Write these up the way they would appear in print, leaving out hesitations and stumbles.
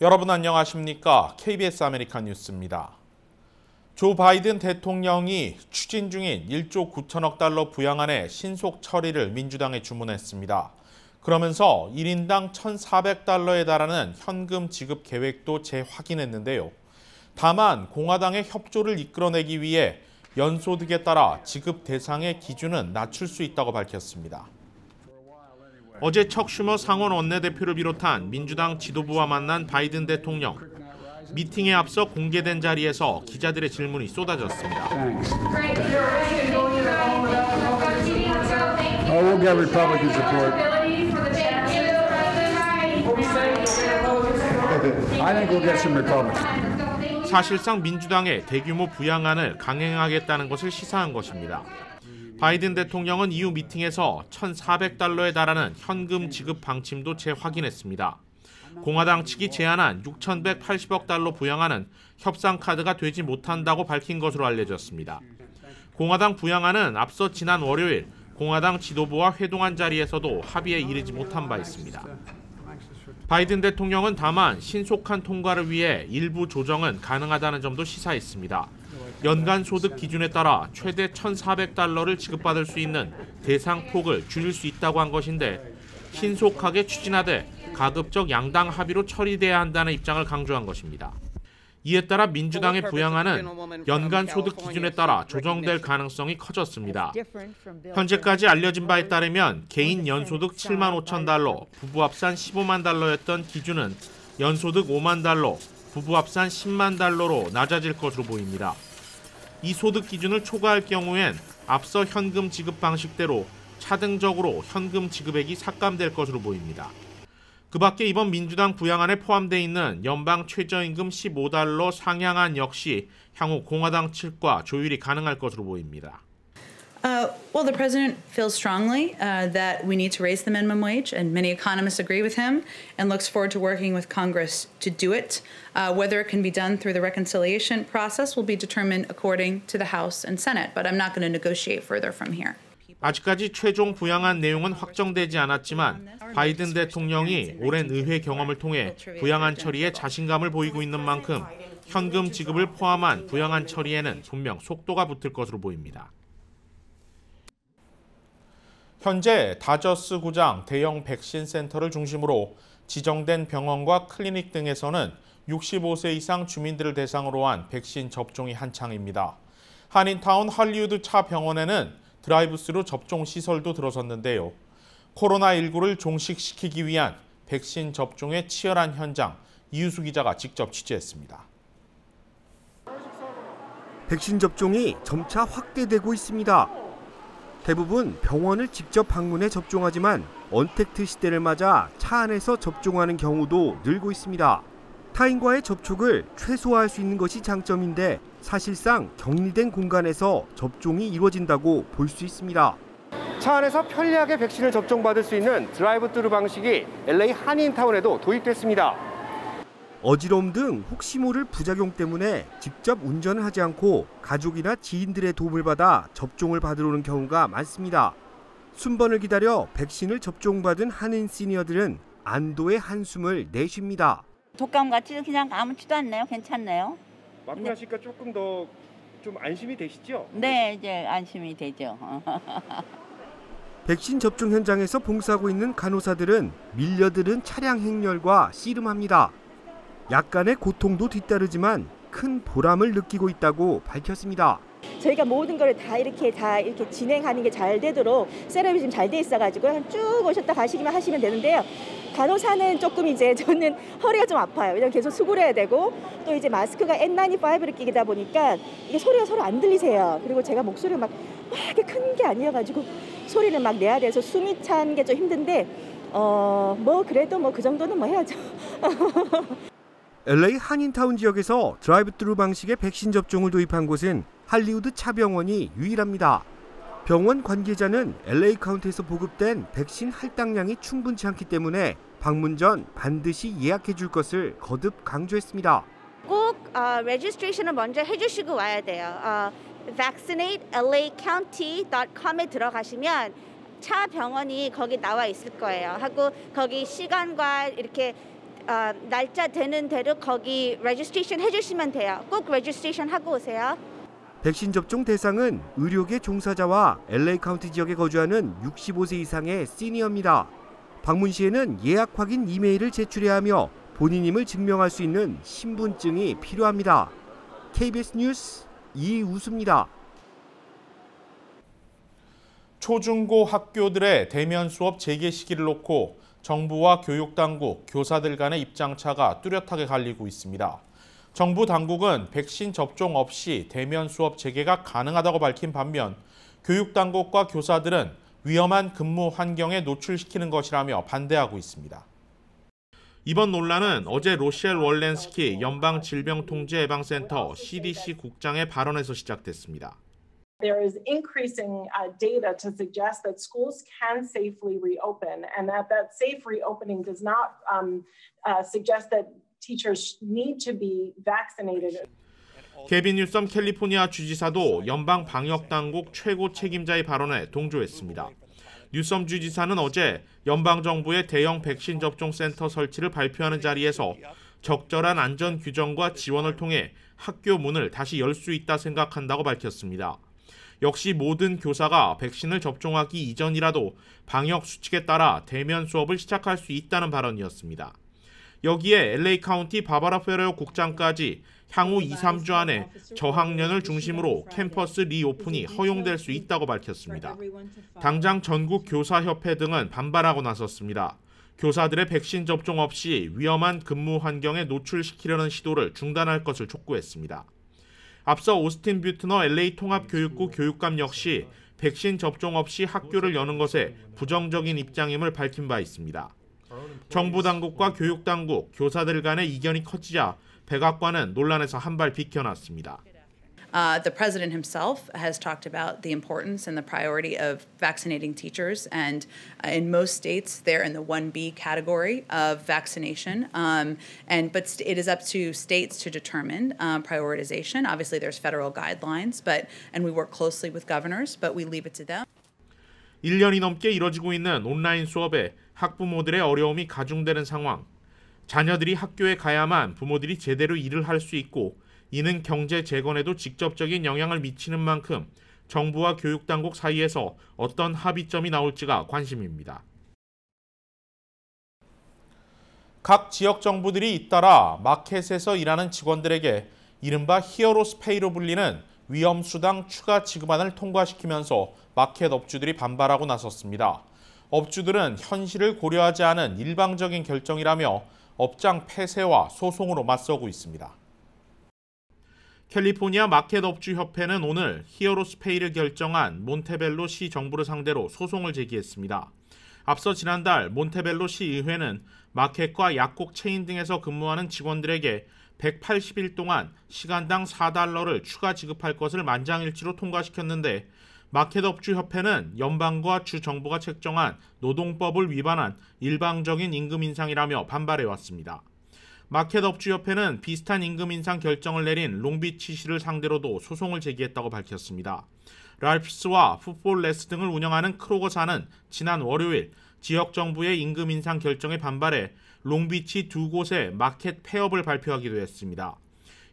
여러분 안녕하십니까? KBS 아메리칸 뉴스입니다. 조 바이든 대통령이 추진 중인 1조 9천억 달러 부양안의 신속 처리를 민주당에 주문했습니다. 그러면서 1인당 1,400달러에 달하는 현금 지급 계획도 재확인했는데요. 다만 공화당의 협조를 이끌어내기 위해 연소득에 따라 지급 대상의 기준은 낮출 수 있다고 밝혔습니다. 어제 척 슈머 상원 원내대표를 비롯한 민주당 지도부와 만난 바이든 대통령. 미팅에 앞서 공개된 자리에서 기자들의 질문이 쏟아졌습니다. 사실상 민주당의 대규모 부양안을 강행하겠다는 것을 시사한 것입니다. 바이든 대통령은 이후 미팅에서 1,400달러에 달하는 현금 지급 방침도 재확인했습니다. 공화당 측이 제안한 6,180억 달러 부양안은 협상 카드가 되지 못한다고 밝힌 것으로 알려졌습니다. 공화당 부양안은 앞서 지난 월요일 공화당 지도부와 회동한 자리에서도 합의에 이르지 못한 바 있습니다. 바이든 대통령은 다만 신속한 통과를 위해 일부 조정은 가능하다는 점도 시사했습니다. 연간 소득 기준에 따라 최대 1,400달러를 지급받을 수 있는 대상 폭을 줄일 수 있다고 한 것인데 신속하게 추진하되 가급적 양당 합의로 처리돼야 한다는 입장을 강조한 것입니다. 이에 따라 민주당의 부양안은 연간 소득 기준에 따라 조정될 가능성이 커졌습니다. 현재까지 알려진 바에 따르면 개인 연소득 7만 5천 달러, 부부 합산 15만 달러였던 기준은 연소득 5만 달러, 부부 합산 10만 달러로 낮아질 것으로 보입니다. 이 소득 기준을 초과할 경우엔 앞서 현금 지급 방식대로 차등적으로 현금 지급액이 삭감될 것으로 보입니다. 그 밖에 이번 민주당 부양안에 포함되어 있는 연방 최저임금 15달러 상향안 역시 향후 공화당 측과 조율이 가능할 것으로 보입니다. Well, the president feels strongly that we need to raise the minimum wage, and many economists agree with him, and looks forward to working with Congress to do it. Whether it can be done through the reconciliation process will be determined according to the House and Senate, but I'm not going to negotiate further from here. 아직까지 최종 부양안 내용은 확정되지 않았지만 바이든 대통령이 오랜 의회 경험을 통해 부양안 처리에 자신감을 보이고 있는 만큼 현금 지급을 포함한 부양안 처리에는 분명 속도가 붙을 것으로 보입니다. 현재 다저스 구장 대형 백신 센터를 중심으로 지정된 병원과 클리닉 등에서는 65세 이상 주민들을 대상으로 한 백신 접종이 한창입니다. 한인타운 할리우드 차 병원에는 드라이브스루 접종 시설도 들어섰는데요. 코로나19를 종식시키기 위한 백신 접종의 치열한 현장, 이유수 기자가 직접 취재했습니다. 백신 접종이 점차 확대되고 있습니다. 대부분 병원을 직접 방문해 접종하지만 언택트 시대를 맞아 차 안에서 접종하는 경우도 늘고 있습니다. 타인과의 접촉을 최소화할 수 있는 것이 장점인데 사실상 격리된 공간에서 접종이 이루어진다고 볼 수 있습니다. 차 안에서 편리하게 백신을 접종받을 수 있는 드라이브스루 방식이 LA 한인타운에도 도입됐습니다. 어지러움 등 혹시 모를 부작용 때문에 직접 운전을 하지 않고 가족이나 지인들의 도움을 받아 접종을 받으러 오는 경우가 많습니다. 순번을 기다려 백신을 접종받은 한인 시니어들은 안도의 한숨을 내쉽니다. 독감같이 그냥 아무렇지도 않네요. 괜찮네요. 맞고 나시니까 조금 더 좀 안심이 되시죠? 네, 이제 안심이 되죠. 백신 접종 현장에서 봉사하고 있는 간호사들은 밀려드는 차량 행렬과 씨름합니다. 약간의 고통도 뒤따르지만 큰 보람을 느끼고 있다고 밝혔습니다. 저희가 모든 걸 다 이렇게 진행하는 게 잘 되도록 셋업이 좀 잘 돼 있어가지고 쭉 오셨다 가시기만 하시면 되는데요. 간호사는 조금 이제 저는 허리가 좀 아파요. 왜냐면 계속 수고를 해야 되고 또 이제 마스크가 N95를 끼다 보니까 이게 소리가 서로 안 들리세요. 그리고 제가 목소리가 막 이렇게 큰 게 아니어가지고 소리를 막 내야 돼서 숨이 찬 게 좀 힘든데 뭐 그래도 뭐 그 정도는 뭐 해야죠. LA 한인타운 지역에서 드라이브스루 방식의 백신 접종을 도입한 곳은 할리우드 차병원이 유일합니다. 병원 관계자는 LA 카운티에서 보급된 백신 할당량이 충분치 않기 때문에 방문 전 반드시 예약해 줄 것을 거듭 강조했습니다. 꼭 레지스트레이션을 먼저 해주시고 와야 돼요. vaccinateLAcounty.com에 들어가시면 차 병원이 거기 나와 있을 거예요. 하고 거기 시간과 이렇게 날짜 되는 대로 거기 레지스트레이션 해주시면 돼요. 꼭 레지스트레이션 하고 오세요. 백신 접종 대상은 의료계 종사자와 LA 카운티 지역에 거주하는 65세 이상의 시니어입니다. 방문 시에는 예약 확인 이메일을 제출해야 하며 본인임을 증명할 수 있는 신분증이 필요합니다. KBS 뉴스 이우수입니다. 초중고 학교들의 대면 수업 재개 시기를 놓고 정부와 교육당국, 교사들 간의 입장차가 뚜렷하게 갈리고 있습니다. 정부 당국은 백신 접종 없이 대면 수업 재개가 가능하다고 밝힌 반면 교육당국과 교사들은 위험한 근무 환경에 노출시키는 것이라며 반대하고 있습니다. 이번 논란은 어제 로셸 월렌스키 연방질병통제예방센터 CDC 국장의 발언에서 시작됐습니다. There is increasing data to suggest that schools can safely reopen, and that safe reopening does not suggest that teachers need to be vaccinated. 게빈 뉴섬 캘리포니아 주지사도 연방 방역 당국 최고 책임자의 발언에 동조했습니다. 뉴섬 주지사는 어제 연방 정부의 대형 백신 접종 센터 설치를 발표하는 자리에서 적절한 안전 규정과 지원을 통해 학교 문을 다시 열 수 있다 생각한다고 밝혔습니다. 역시 모든 교사가 백신을 접종하기 이전이라도 방역 수칙에 따라 대면 수업을 시작할 수 있다는 발언이었습니다. 여기에 LA 카운티 바바라 페레오 국장까지 향후 2-3주 안에 저학년을 중심으로 캠퍼스 리오픈이 허용될 수 있다고 밝혔습니다. 당장 전국 교사협회 등은 반발하고 나섰습니다. 교사들의 백신 접종 없이 위험한 근무 환경에 노출시키려는 시도를 중단할 것을 촉구했습니다. 앞서 오스틴 뷰트너 LA 통합교육부 교육감 역시 백신 접종 없이 학교를 여는 것에 부정적인 입장임을 밝힌 바 있습니다. 정부 당국과 교육 당국, 교사들 간의 이견이 커지자 백악관은 논란에서 한 발 비켜났습니다. The president himself has talked about the importance and the priority of vaccinating teachers, and in most states they're in the 1B category of vaccination. But it is up to states to determine prioritization. Obviously, there's federal guidelines, and we work closely with governors, but we leave it to them. 1년이 넘게 이뤄지고 있는 온라인 수업에 학부모들의 어려움이 가중되는 상황. 자녀들이 학교에 가야만 부모들이 제대로 일을 할 수 있고 이는 경제 재건에도 직접적인 영향을 미치는 만큼 정부와 교육당국 사이에서 어떤 합의점이 나올지가 관심입니다. 각 지역 정부들이 잇따라 마켓에서 일하는 직원들에게 이른바 히어로스 페이로 불리는 위험수당 추가 지급안을 통과시키면서 마켓 업주들이 반발하고 나섰습니다. 업주들은 현실을 고려하지 않은 일방적인 결정이라며 업장 폐쇄와 소송으로 맞서고 있습니다. 캘리포니아 마켓업주협회는 오늘 히어로스페이를 결정한 몬테벨로 시 정부를 상대로 소송을 제기했습니다. 앞서 지난달 몬테벨로 시 의회는 마켓과 약국 체인 등에서 근무하는 직원들에게 180일 동안 시간당 $4를 추가 지급할 것을 만장일치로 통과시켰는데 마켓업주협회는 연방과 주 정부가 책정한 노동법을 위반한 일방적인 임금 인상이라며 반발해왔습니다. 마켓업주협회는 비슷한 임금 인상 결정을 내린 롱비치시를 상대로도 소송을 제기했다고 밝혔습니다. 랄프스와 풋볼레스 등을 운영하는 크로거사는 지난 월요일 지역 정부의 임금 인상 결정에 반발해 롱비치 두 곳의 마켓 폐업을 발표하기도 했습니다.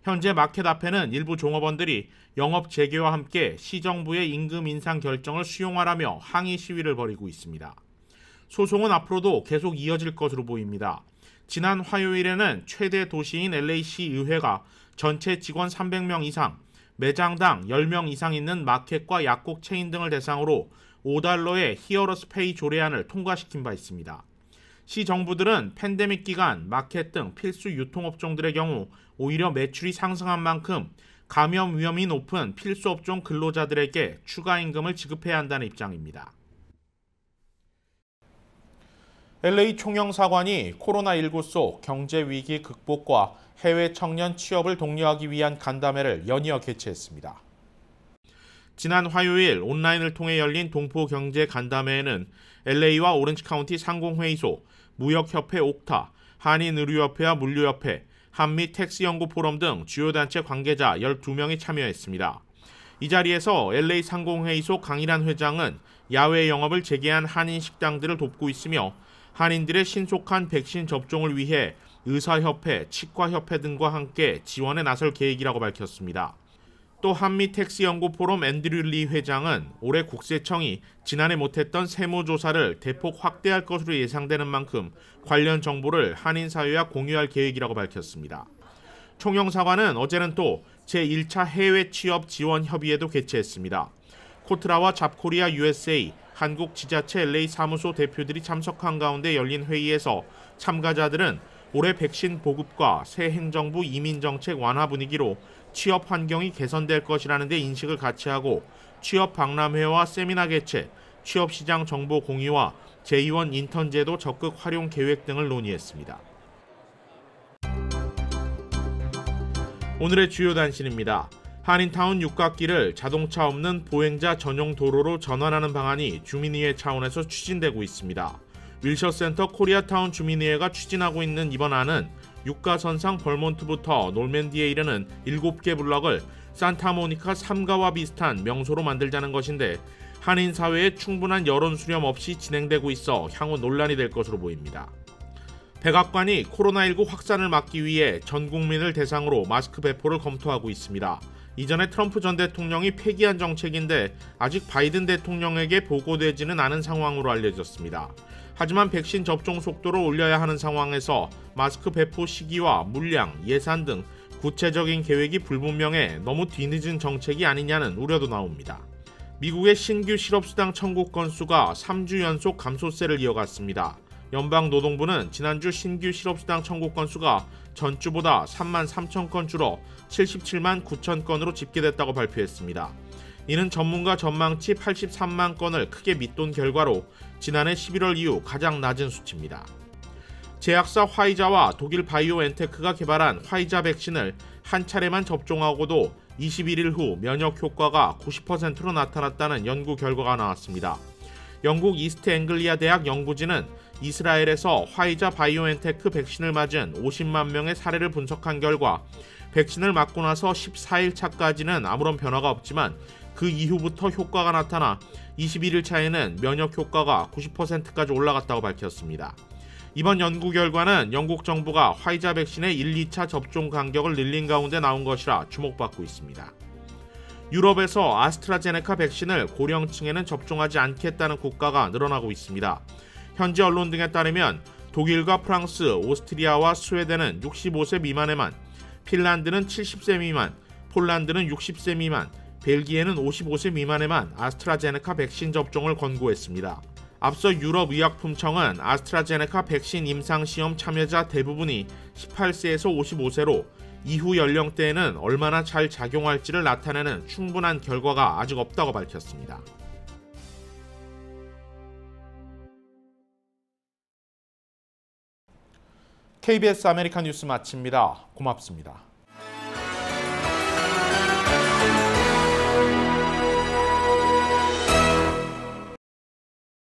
현재 마켓 앞에는 일부 종업원들이 영업 재개와 함께 시정부의 임금 인상 결정을 수용하라며 항의 시위를 벌이고 있습니다. 소송은 앞으로도 계속 이어질 것으로 보입니다. 지난 화요일에는 최대 도시인 LA시 의회가 전체 직원 300명 이상, 매장당 10명 이상 있는 마켓과 약국 체인 등을 대상으로 $5의 히어로스페이 조례안을 통과시킨 바 있습니다. 시 정부들은 팬데믹 기간 마켓 등 필수 유통업종들의 경우 오히려 매출이 상승한 만큼 감염 위험이 높은 필수 업종 근로자들에게 추가 임금을 지급해야 한다는 입장입니다. LA 총영사관이 코로나19 속 경제 위기 극복과 해외 청년 취업을 독려하기 위한 간담회를 연이어 개최했습니다. 지난 화요일 온라인을 통해 열린 동포 경제 간담회에는 LA와 오렌지 카운티 상공회의소, 무역협회 옥타, 한인의료협회와 물류협회, 한미 텍스연구포럼 등 주요 단체 관계자 12명이 참여했습니다. 이 자리에서 LA 상공회의소 강일한 회장은 야외 영업을 재개한 한인 식당들을 돕고 있으며 한인들의 신속한 백신 접종을 위해 의사협회, 치과협회 등과 함께 지원에 나설 계획이라고 밝혔습니다. 또 한미택스연구포럼 앤드류 리 회장은 올해 국세청이 지난해 못했던 세무조사를 대폭 확대할 것으로 예상되는 만큼 관련 정보를 한인사회와 공유할 계획이라고 밝혔습니다. 총영사관은 어제는 또 제1차 해외 취업 지원 협의회도 개최했습니다. 코트라와 잡코리아 USA, 한국 지자체 LA 사무소 대표들이 참석한 가운데 열린 회의에서 참가자들은 올해 백신 보급과 새 행정부 이민정책 완화 분위기로 취업 환경이 개선될 것이라는 데 인식을 같이 하고 취업 박람회와 세미나 개최, 취업시장 정보 공유와 제2원 인턴 제도 적극 활용 계획 등을 논의했습니다. 오늘의 주요 단신입니다. 한인타운 육각길을 자동차 없는 보행자 전용 도로로 전환하는 방안이 주민의회 차원에서 추진되고 있습니다. 윌셔센터 코리아타운 주민의회가 추진하고 있는 이번 안은 육가선상 벌몬트부터 놀맨디에 이르는 7개 블럭을 산타모니카 3가와 비슷한 명소로 만들자는 것인데 한인 사회에 충분한 여론 수렴 없이 진행되고 있어 향후 논란이 될 것으로 보입니다. 백악관이 코로나19 확산을 막기 위해 전 국민을 대상으로 마스크 배포를 검토하고 있습니다. 이전에 트럼프 전 대통령이 폐기한 정책인데 아직 바이든 대통령에게 보고되지는 않은 상황으로 알려졌습니다. 하지만 백신 접종 속도를 올려야 하는 상황에서 마스크 배포 시기와 물량, 예산 등 구체적인 계획이 불분명해 너무 뒤늦은 정책이 아니냐는 우려도 나옵니다. 미국의 신규 실업수당 청구 건수가 3주 연속 감소세를 이어갔습니다. 연방노동부는 지난주 신규 실업수당 청구 건수가 전주보다 3만 3천 건 줄어 77만 9천 건으로 집계됐다고 발표했습니다. 이는 전문가 전망치 83만 건을 크게 밑돈 결과로 지난해 11월 이후 가장 낮은 수치입니다. 제약사 화이자와 독일 바이오엔테크가 개발한 화이자 백신을 한 차례만 접종하고도 21일 후 면역 효과가 90%로 나타났다는 연구 결과가 나왔습니다. 영국 이스트 앵글리아 대학 연구진은 이스라엘에서 화이자 바이오엔테크 백신을 맞은 50만 명의 사례를 분석한 결과 백신을 맞고 나서 14일 차까지는 아무런 변화가 없지만 그 이후부터 효과가 나타나 21일 차에는 면역 효과가 90%까지 올라갔다고 밝혔습니다. 이번 연구 결과는 영국 정부가 화이자 백신의 1, 2차 접종 간격을 늘린 가운데 나온 것이라 주목받고 있습니다. 유럽에서 아스트라제네카 백신을 고령층에는 접종하지 않겠다는 국가가 늘어나고 있습니다. 현지 언론 등에 따르면 독일과 프랑스, 오스트리아와 스웨덴은 65세 미만에만, 핀란드는 70세 미만, 폴란드는 60세 미만, 벨기에는 55세 미만에만 아스트라제네카 백신 접종을 권고했습니다. 앞서 유럽의약품청은 아스트라제네카 백신 임상시험 참여자 대부분이 18세에서 55세로 이후 연령대에는 얼마나 잘 작용할지를 나타내는 충분한 결과가 아직 없다고 밝혔습니다. KBS 아메리칸 뉴스 마칩니다. 고맙습니다.